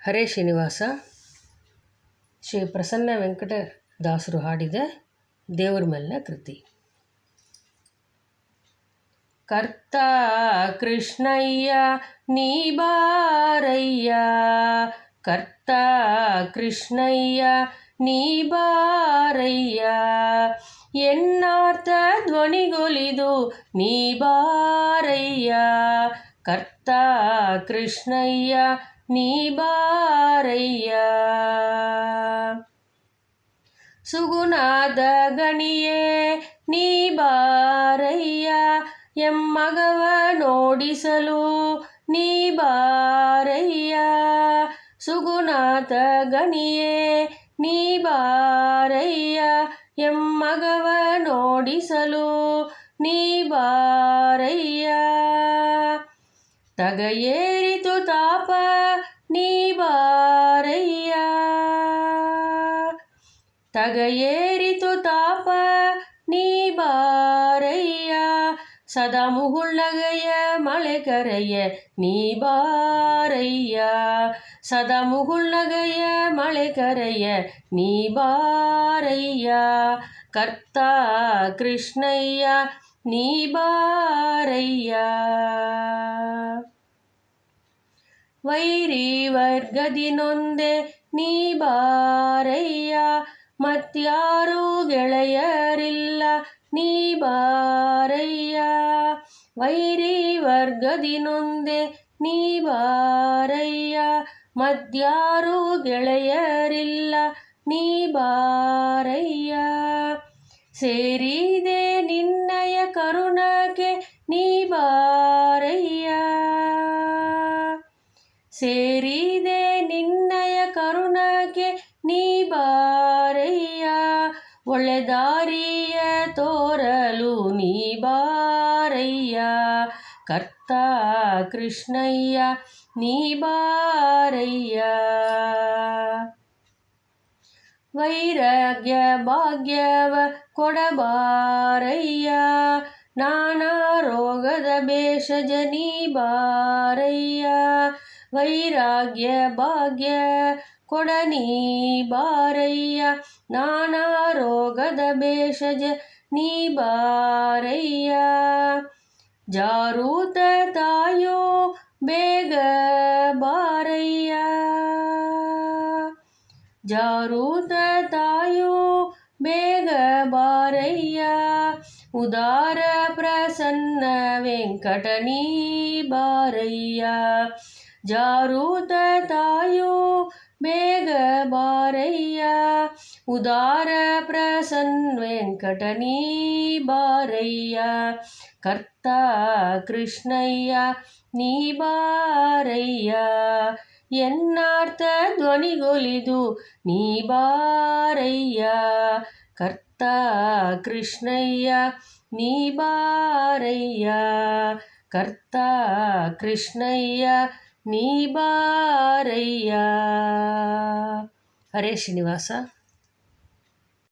ಹರೇ ಶ್ರೀನಿವಾಸ ಶ್ರೀ ಪ್ರಸನ್ನ ವೆಂಕಟದಾಸರು ಹಾಡಿದ ದೇವರ ಮೇಲಿನ ಕೃತಿ. ಕರ್ತ ಕೃಷ್ಣಯ್ಯ ನೀ ಬಾರಯ್ಯ, ಕರ್ತ ಕೃಷ್ಣಯ್ಯ ನೀ ಬಾರಯ್ಯ, ಎನ್ನಾರ್ಥ ಧ್ವನಿಗೊಲಿದು ನೀ ಬಾರಯ್ಯ, ಕರ್ತ ಕೃಷ್ಣಯ್ಯ ನೀ ಬಾರಯ್ಯ. ಸುಗುಣಾದ ಗಣಿಯೇ ನೀ ಬಾರಯ್ಯ, ಎಮ್ಮಗವ ನೋಡಿಸಲು ನೀ ಬಾರಯ್ಯ, ಸುಗುಣಾದ ಗಣಿಯೇ ನೀ ಬಾರಯ್ಯ, ಎಮ್ಮಗವ ನೋಡಿಸಲು ನೀ ಬಾರಯ್ಯ. ತಗಯೇರಿತು ತಾಪ ನೀ ಬಾರಯ್ಯ, ತಗಯೇರಿತು ತಾಪ ನೀ ಬಾರಯ್ಯ, ಸದಾ ಮುಗುಳ್ನಗೆಯ ಮಳೆ ಕರೆಯ ನೀ ಬಾರಯ್ಯ, ಸದಾ ಮುಗುಳ್ನಗೆಯ ಮಳೆ ಕರೆಯ ನೀ ಬಾರಯ್ಯ, ಕರ್ತ ಕೃಷ್ಣಯ್ಯ ನೀ ಬಾರಯ್ಯ. ವೈರಿ ವರ್ಗದಿ ನೊಂದೆ ನೀ ಬಾರಯ್ಯ, ಮತ್ಯಾರೂ ಗೆಳೆಯರಿಲ್ಲ ನೀ ಬಾರಯ್ಯ, ವೈರಿ ವರ್ಗದಿ ನೊಂದೆ ನೀ ಬಾರಯ್ಯ, ಮತ್ಯಾರೂ ಗೆಳೆಯರಿಲ್ಲ ನೀ ಬಾರಯ್ಯ. ಸೇರಿದೆ ನಿನ್ನಯ ಕರುಣಕ್ಕೆ ನೀ ಬಾರಯ್ಯ, ಸೇರಿದೆ ನಿನ್ನಯ ಕರುಣಕ್ಕೆ ನೀ ಬಾರಯ್ಯ, ಒಳ್ಳೆ ದಾರಿಯ ತೋರಲು ನೀ ಬಾರಯ್ಯ, ಕರ್ತ ಕೃಷ್ಣಯ್ಯ ನೀ ಬಾರಯ್ಯ. ವೈರಾಗ್ಯ ಭಾಗ್ಯವ ಕೊಡಬಾರಯ್ಯ, ನಾನಾ ರೋಗದ ಭೇಷಜ ನೀ ಬಾರಯ್ಯ, ವೈರಾಗ್ಯ ಭಾಗ್ಯ ಕೊಡ ನೀ ಬಾರಯ್ಯ, ನಾನಾ ರೋಗದ ಭೇಷಜ ನೀ ಬಾರಯ್ಯ. ಜಾರೂತ ತಾಯೋ ಬೇಗ ಬಾರಯ್ಯ, ಜಾರೂತ ತಾಯೋ ಬೇಗ ಬಾರಯ್ಯ, ಉದಾರ ಪ್ರಸನ್ನ ವೆಂಕಟ ನೀ ಬಾರಯ್ಯ, ಜಾರೂತ ತಾಯೋ ಬೇಗ ಬಾರಯ್ಯ, ಉದಾರ ಪ್ರಸನ್ನ ವೆಂಕಟ ನೀ ಬಾರಯ್ಯ, ಕರ್ತ ಕೃಷ್ಣಯ್ಯ ನೀ ಬಾರಯ್ಯ, ಎನ್ನಾರ್ಥ ಧ್ವನಿಗೊಲಿದು ನೀ ಬಾರಯ್ಯ, ಕರ್ತ ಕೃಷ್ಣಯ್ಯ ನೀ ಬಾರಯ್ಯ, ಕರ್ತ ಕೃಷ್ಣಯ್ಯ ನೀ ಬಾರಯ್ಯ. ಹರೇ ಶ್ರೀನಿವಾಸ.